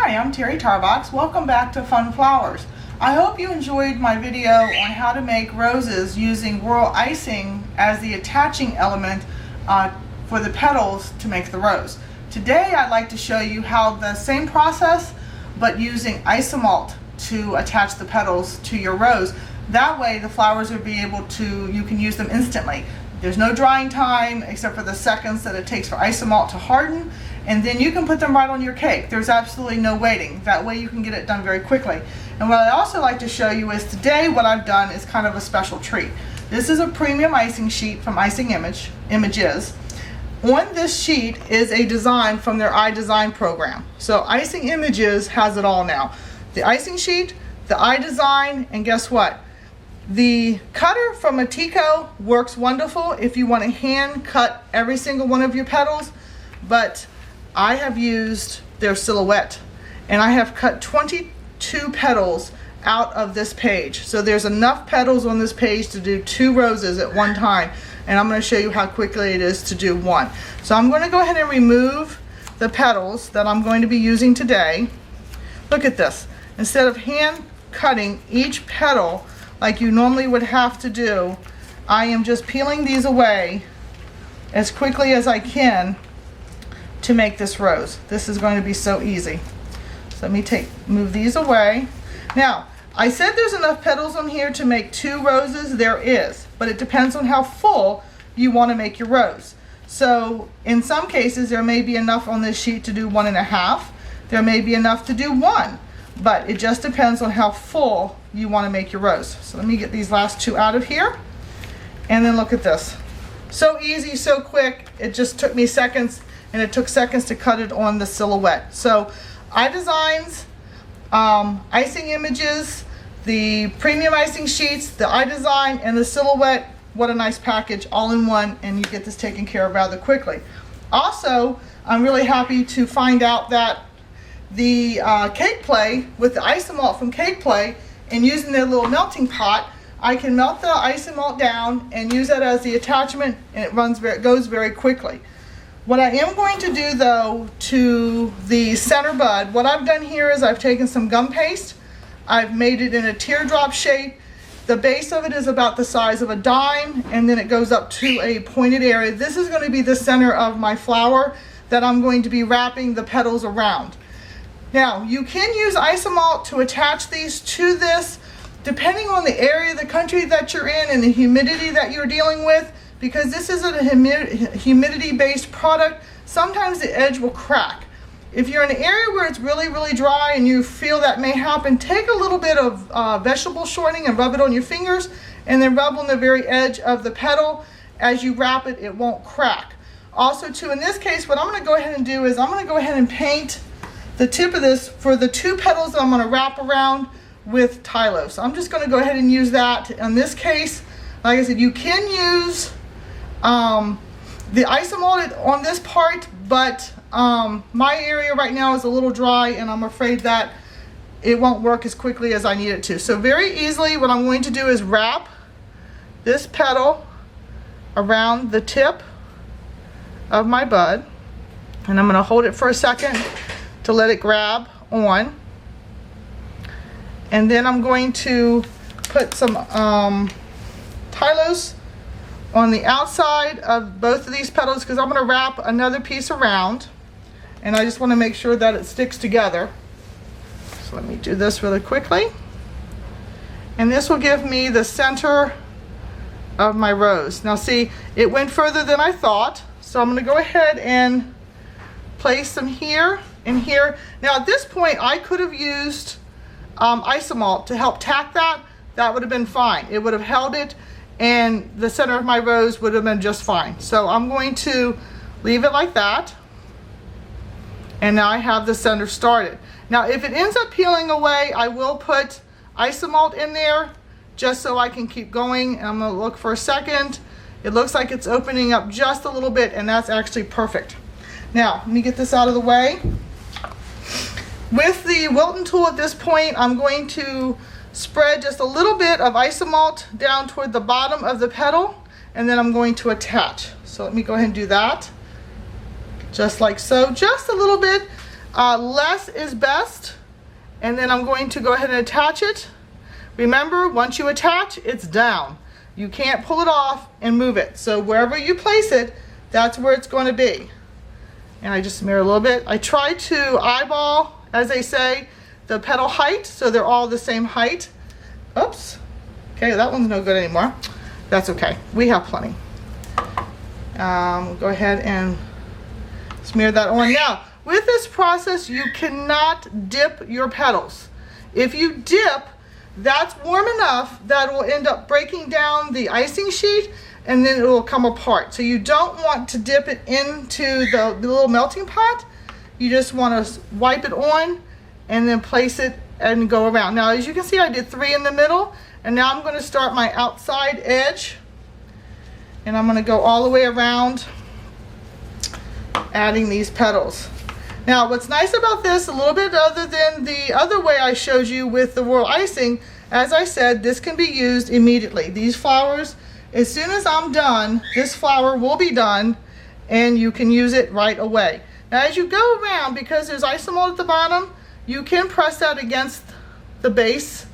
Hi, I'm Terry Tarbox. Welcome back to Fun Flowers. I hope you enjoyed my video on how to make roses using royal icing as the attaching element for the petals to make the rose. Today I'd like to show you how the same process but using isomalt to attach the petals to your rose. That way the flowers will be able to, you can use them instantly. There's no drying time except for the seconds that it takes for isomalt to harden, and then you can put them right on your cake. There's absolutely no waiting. That way you can get it done very quickly. And what I'd also like to show you is today what I've done is kind of a special treat. This is a premium icing sheet from Icing Images. On this sheet is a design from their iDesign program. So Icing Images has it all now. The icing sheet, the iDesign, and guess what? The cutter from Atico works wonderful if you want to hand cut every single one of your petals, but I have used their silhouette and I have cut 22 petals out of this page. So there's enough petals on this page to do 2 roses at one time, and I'm going to show you how quickly it is to do one. So I'm going to go ahead and remove the petals that I'm going to be using today. Look at this. Instead of hand cutting each petal like you normally would have to do, I am just peeling these away as quickly as I can to make this rose. This is going to be so easy. So let me move these away. Now, I said there's enough petals on here to make 2 roses. There is, but it depends on how full you want to make your rose. So in some cases there may be enough on this sheet to do 1.5. There may be enough to do 1, but it just depends on how full you want to make your rose. So let me get these last 2 out of here, and then look at this. So easy, so quick. It just took me seconds, and it took seconds to cut it on the silhouette. So iDesigns, Icing Images, the premium icing sheets, the iDesign, and the silhouette. What a nice package, all in one, and you get this taken care of rather quickly. Also, I'm really happy to find out that the Cake Play, with the isomalt from Cake Play, and using their little melting pot, I can melt the isomalt down and use that as the attachment, and it goes very quickly. What I am going to do though to the center bud, what I've done here is I've taken some gum paste, I've made it in a teardrop shape. The base of it is about the size of a dime, and then it goes up to a pointed area. This is going to be the center of my flower that I'm going to be wrapping the petals around. Now, you can use isomalt to attach these to this, depending on the area of the country that you're in and the humidity that you're dealing with. Because this is a humidity-based product, sometimes the edge will crack. If you're in an area where it's really, really dry and you feel that may happen, take a little bit of vegetable shortening and rub it on your fingers, and then rub on the very edge of the petal. As you wrap it, it won't crack. Also, too, in this case, what I'm going to go ahead and do is I'm going to go ahead and paint the tip of this for the 2 petals that I'm going to wrap around with Tylo. So I'm just going to go ahead and use that. In this case, like I said, you can use the isomalt on this part, but my area right now is a little dry, and I'm afraid that it won't work as quickly as I need it to. So very easily what I'm going to do is wrap this petal around the tip of my bud, and I'm going to hold it for a second to let it grab on, and then I'm going to put some Tylos on the outside of both of these petals, because I'm going to wrap another piece around, and I just want to make sure that it sticks together. So let me do this really quickly, and this will give me the center of my rose. Now see, it went further than I thought, so I'm going to go ahead and place them here and here. Now at this point I could have used isomalt to help tack that. That would have been fine. It would have held it, and the center of my rose would have been just fine. So I'm going to leave it like that, and now I have the center started. Now if it ends up peeling away, I will put isomalt in there just so I can keep going. And I'm going to look for a second. It looks like it's opening up just a little bit, and that's actually perfect. Now let me get this out of the way. With the Wilton tool at this point, I'm going to spread just a little bit of isomalt down toward the bottom of the petal, and then I'm going to attach. So let me go ahead and do that. Just like so, just a little bit. Less is best. And then I'm going to go ahead and attach it. Remember, once you attach, it's down. You can't pull it off and move it. So wherever you place it, that's where it's going to be. And I just smear a little bit. I try to eyeball, as they say, the petal height, so they're all the same height. Oops. Okay, that one's no good anymore. That's okay. We have plenty. We'll go ahead and smear that on. Now, with this process, you cannot dip your petals. If you dip, that's warm enough that it will end up breaking down the icing sheet, and then it will come apart. So you don't want to dip it into the little melting pot. You just want to wipe it on and then place it and go around. Now, as you can see, I did 3 in the middle, and now I'm going to start my outside edge, and I'm going to go all the way around, adding these petals. Now, what's nice about this, a little bit other than the other way I showed you with the royal icing, as I said, this can be used immediately. These flowers, as soon as I'm done, this flower will be done, and you can use it right away. Now, as you go around, because there's isomalt at the bottom, you can press that against the base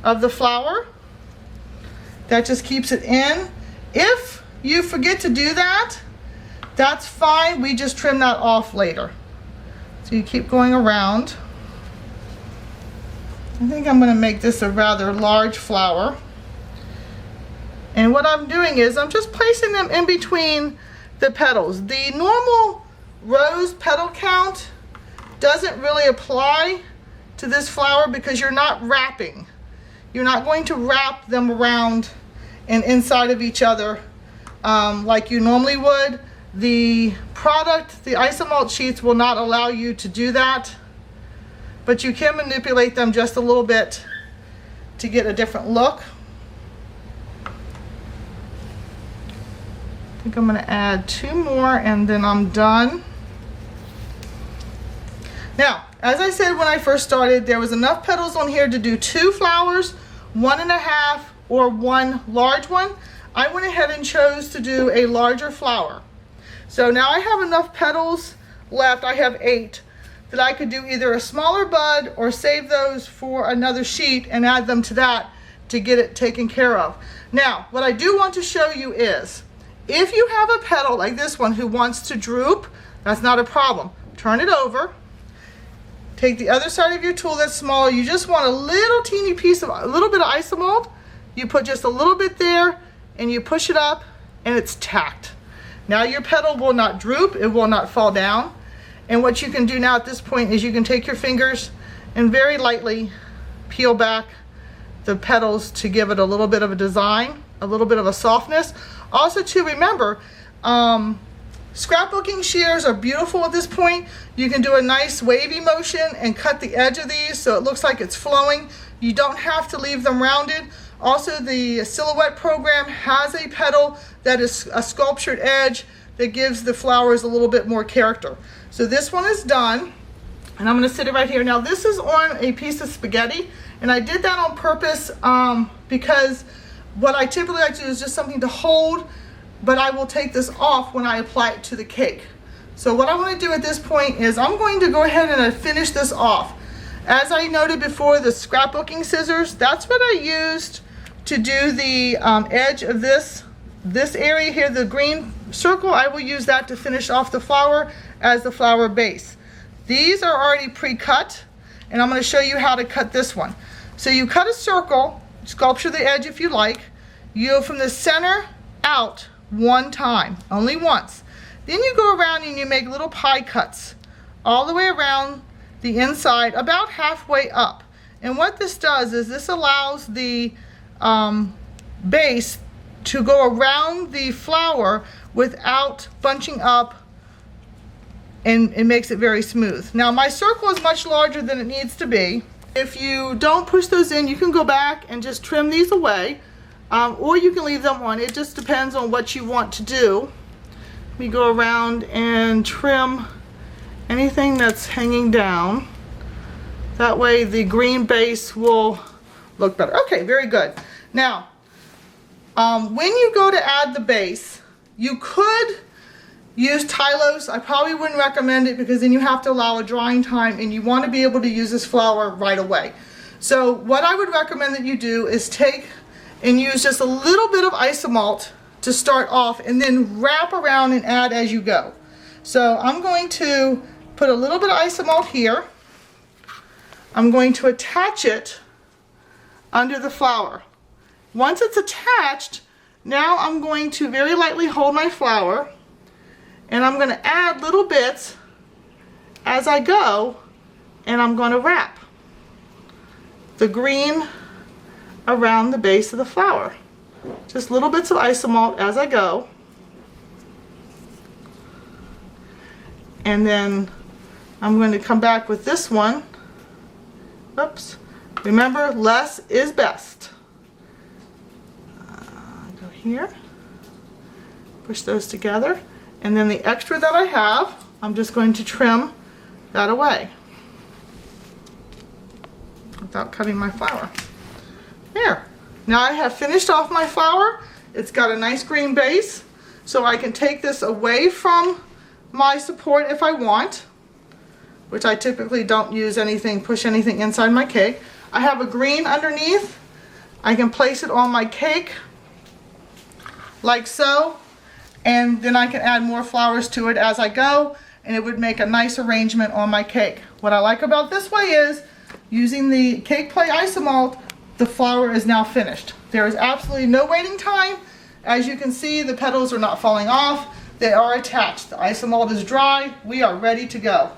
of the flower. That just keeps it in. If you forget to do that, that's fine. We just trim that off later. So you keep going around. I think I'm going to make this a rather large flower. And what I'm doing is I'm just placing them in between the petals. The normal rose petal count doesn't really apply to this flower because you're not wrapping. You're not going to wrap them around and inside of each other like you normally would. The product, the isomalt sheets, will not allow you to do that, but you can manipulate them just a little bit to get a different look. I think I'm going to add 2 more and then I'm done. Now, as I said when I first started, there was enough petals on here to do 2 flowers, 1.5 or 1 large one. I went ahead and chose to do a larger flower. So now I have enough petals left, I have 8, that I could do either a smaller bud or save those for another sheet and add them to that to get it taken care of. Now, what I do want to show you is, if you have a petal like this one who wants to droop, that's not a problem. Turn it over. Take the other side of your tool that's smaller. You just want a little teeny piece of, a little bit of isomalt. You put just a little bit there and you push it up and it's tacked. Now your petal will not droop, it will not fall down. And what you can do now at this point is you can take your fingers and very lightly peel back the petals to give it a little bit of a design, a little bit of a softness. Also to remember, scrapbooking shears are beautiful at this point. You can do a nice wavy motion and cut the edge of these so it looks like it's flowing. You don't have to leave them rounded. Also, the Silhouette program has a petal that is a sculptured edge that gives the flowers a little bit more character. So this one is done, and I'm going to sit it right here. Now this is on a piece of spaghetti, and I did that on purpose because what I typically like to do is just something to hold, but I will take this off when I apply it to the cake. So what I want to do at this point is I'm going to go ahead and finish this off. As I noted before, the scrapbooking scissors, that's what I used to do the edge of this area here, the green circle. I will use that to finish off the flower as the flower base. These are already pre-cut, and I'm going to show you how to cut this one. So you cut a circle, sculpture the edge if you like. You go from the center out 1 time, only once. Then you go around and you make little pie cuts all the way around the inside, about halfway up. And what this does is this allows the base to go around the flower without bunching up, and it makes it very smooth. Now my circle is much larger than it needs to be. If you don't push those in, you can go back and just trim these away, or you can leave them on. It just depends on what you want to do. We go around and trim anything that's hanging down. That way the green base will look better. Okay, very good. Now, when you go to add the base, you could use Tylose. I probably wouldn't recommend it because then you have to allow a drying time and you want to be able to use this flour right away. So what I would recommend that you do is take and use just a little bit of isomalt to start off and then wrap around and add as you go. So I'm going to put a little bit of isomalt here. I'm going to attach it under the flour. Once it's attached, now I'm going to very lightly hold my flour and I'm going to add little bits as I go, and I'm going to wrap the green around the base of the flour. Just little bits of isomalt as I go. And then I'm going to come back with this one. Oops. Remember, less is best. Go here. Push those together. And then the extra that I have, I'm just going to trim that away without cutting my flour. There. Now I have finished off my flour. It's got a nice green base, so I can take this away from my support if I want, which I typically don't use anything, push anything inside my cake. I have a green underneath. I can place it on my cake like so, and then I can add more flowers to it as I go, and it would make a nice arrangement on my cake. What I like about this way is using the Cake Play Isomalt, the flower is now finished. There is absolutely no waiting time. As you can see, the petals are not falling off. They are attached. The isomalt is dry. We are ready to go.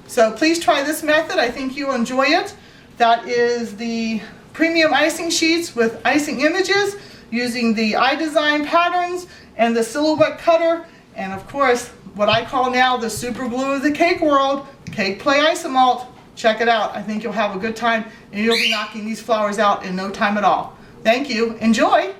So please try this method. I think you'll enjoy it. That is the premium icing sheets with icing images using the iDesign patterns and the silhouette cutter, and of course what I call now the super glue of the cake world, Cake Play Isomalt. Check it out. I think you'll have a good time and you'll be knocking these flowers out in no time at all. Thank you. Enjoy.